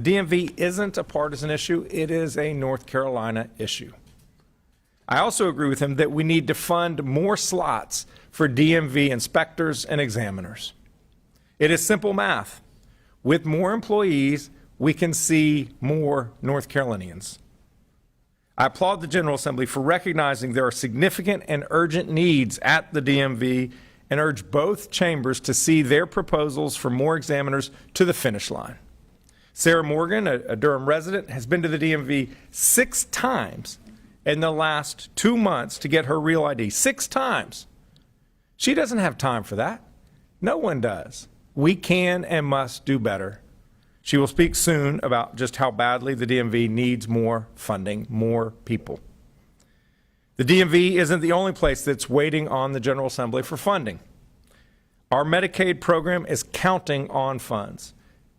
DMV isn't a partisan issue. It is a North Carolina issue. I also agree with him that we need to fund more slots for DMV inspectors and examiners. It is simple math. With more employees, we can see more North Carolinians. I applaud the General Assembly for recognizing there are significant and urgent needs at the DMV and urge both chambers to see their proposals for more examiners to the finish line. Sarah Morgan, a Durham resident, has been to the DMV 6 times in the last 2 months to get her real ID. 6 times. She doesn't have time for that. No one does. We can and must do better. She will speak soon about just how badly the DMV needs more funding, more people. The DMV isn't the only place that's waiting on the General Assembly for funding. Our Medicaid program is counting on funds.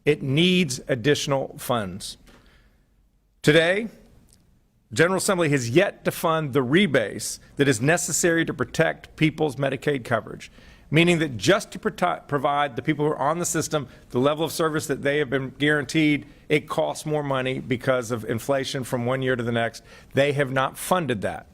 It needs additional funds. Today, the General Assembly has yet to fund the rebase that is necessary to protect people's Medicaid coverage, meaning that just to provide the people who are on the system the level of service that they have been guaranteed, it costs more money because of inflation from one year to the next. They have not funded that.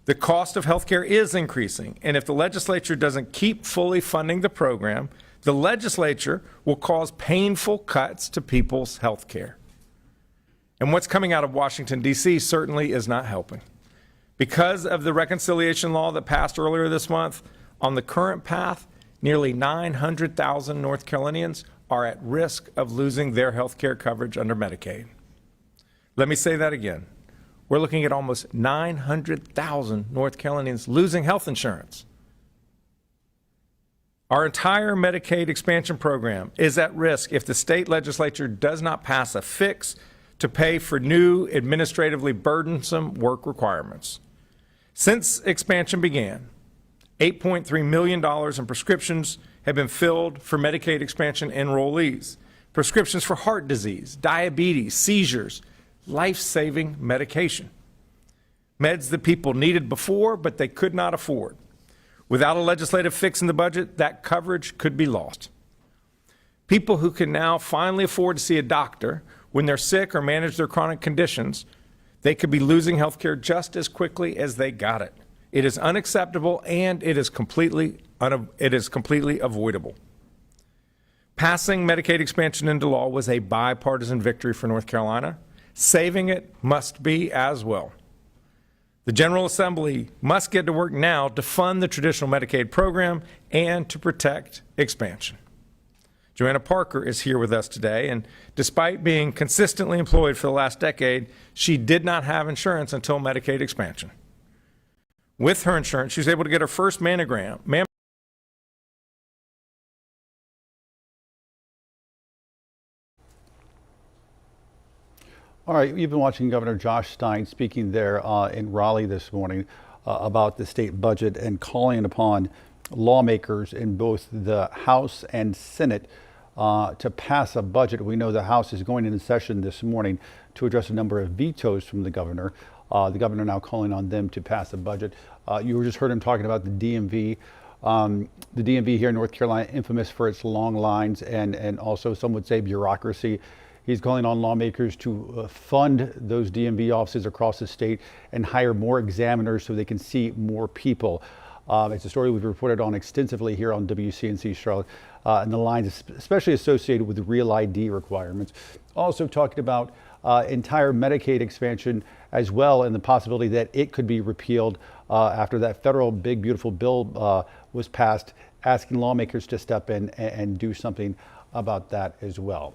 The cost of health care is increasing, and if the legislature doesn't keep fully funding the program, the legislature will cause painful cuts to people's health care. And what's coming out of Washington, D.C. certainly is not helping. Because of the reconciliation law that passed earlier this month, on the current path, nearly 900,000 North Carolinians are at risk of losing their health care coverage under Medicaid. Let me say that again. We're looking at almost 900,000 North Carolinians losing health insurance. Our entire Medicaid expansion program is at risk if the state legislature does not pass a fix to pay for new administratively burdensome work requirements. Since expansion began, $8.3 million in prescriptions have been filled for Medicaid expansion enrollees. Prescriptions for heart disease, diabetes, seizures, life-saving medication. Meds that people needed before, but they could not afford. Without a legislative fix in the budget, that coverage could be lost. People who can now finally afford to see a doctor when they're sick or manage their chronic conditions, they could be losing health care just as quickly as they got it. It is unacceptable, and it is completely avoidable. Passing Medicaid expansion into law was a bipartisan victory for North Carolina. Saving it must be as well. The General Assembly must get to work now to fund the traditional Medicaid program and to protect expansion. Joanna Parker is here with us today, and despite being consistently employed for the last decade, she did not have insurance until Medicaid expansion. With her insurance, she was able to get her first mammogram. All right, you've been watching Governor Josh Stein speaking there in Raleigh this morning about the state budget and calling upon lawmakers in both the House and Senate to pass a budget. We know the House is going into session this morning to address a number of vetoes from the governor. The governor now calling on them to pass a budget. You just heard him talking about the DMV. The DMV here in North Carolina, infamous for its long lines and also some would say bureaucracy. He's calling on lawmakers to fund those DMV offices across the state and hire more examiners so they can see more people. It's a story we've reported on extensively here on WCNC Charlotte, and the lines especially associated with real ID requirements. Also talking about entire Medicaid expansion as well, and the possibility that it could be repealed after that federal big beautiful bill was passed, asking lawmakers to step in and do something about that as well.